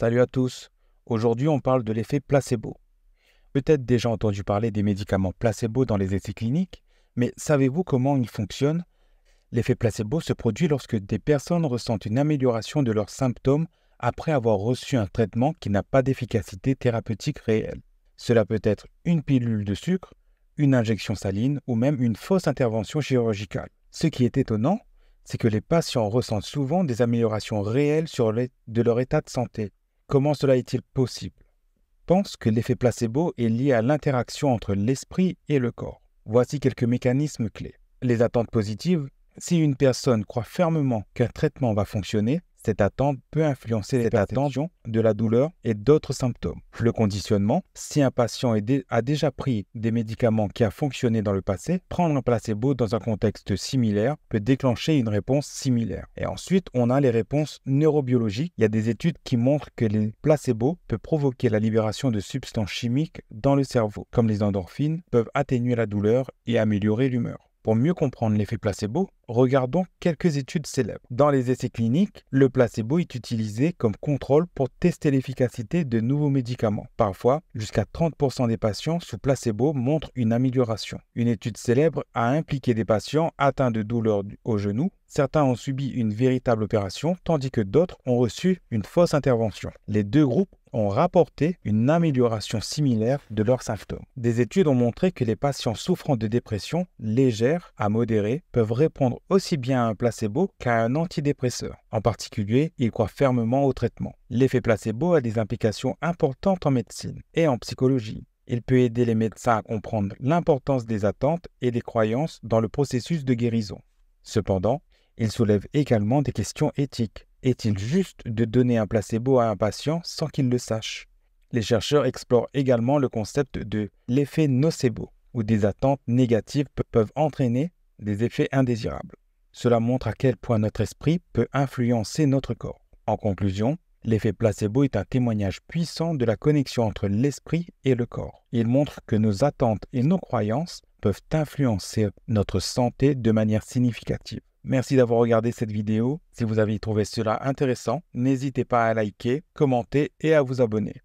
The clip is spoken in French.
Salut à tous. Aujourd'hui, on parle de l'effet placebo. Peut-être déjà entendu parler des médicaments placebo dans les essais cliniques, mais savez-vous comment ils fonctionnent? L'effet placebo se produit lorsque des personnes ressentent une amélioration de leurs symptômes après avoir reçu un traitement qui n'a pas d'efficacité thérapeutique réelle. Cela peut être une pilule de sucre, une injection saline ou même une fausse intervention chirurgicale. Ce qui est étonnant, c'est que les patients ressentent souvent des améliorations réelles de leur état de santé. Comment cela est-il possible? Je pense que l'effet placebo est lié à l'interaction entre l'esprit et le corps. Voici quelques mécanismes clés. Les attentes positives. Si une personne croit fermement qu'un traitement va fonctionner, cette attente peut influencer les perceptions de la douleur et d'autres symptômes. Le conditionnement. Si un patient a déjà pris des médicaments qui ont fonctionné dans le passé, prendre un placebo dans un contexte similaire peut déclencher une réponse similaire. Et ensuite, on a les réponses neurobiologiques. Il y a des études qui montrent que les placebos peuvent provoquer la libération de substances chimiques dans le cerveau, comme les endorphines, peuvent atténuer la douleur et améliorer l'humeur. Pour mieux comprendre l'effet placebo, regardons quelques études célèbres. Dans les essais cliniques, le placebo est utilisé comme contrôle pour tester l'efficacité de nouveaux médicaments. Parfois, jusqu'à 30% des patients sous placebo montrent une amélioration. Une étude célèbre a impliqué des patients atteints de douleurs au genou. Certains ont subi une véritable opération, tandis que d'autres ont reçu une fausse intervention. Les deux groupes ont rapporté une amélioration similaire de leurs symptômes. Des études ont montré que les patients souffrant de dépression légère à modérée peuvent répondre aussi bien à un placebo qu'à un antidépresseur. En particulier, ils croient fermement au traitement. L'effet placebo a des implications importantes en médecine et en psychologie. Il peut aider les médecins à comprendre l'importance des attentes et des croyances dans le processus de guérison. Cependant, il soulève également des questions éthiques. Est-il juste de donner un placebo à un patient sans qu'il le sache? Les chercheurs explorent également le concept de l'effet nocebo, où des attentes négatives peuvent entraîner des effets indésirables. Cela montre à quel point notre esprit peut influencer notre corps. En conclusion, l'effet placebo est un témoignage puissant de la connexion entre l'esprit et le corps. Il montre que nos attentes et nos croyances peuvent influencer notre santé de manière significative. Merci d'avoir regardé cette vidéo. Si vous avez trouvé cela intéressant, n'hésitez pas à liker, commenter et à vous abonner.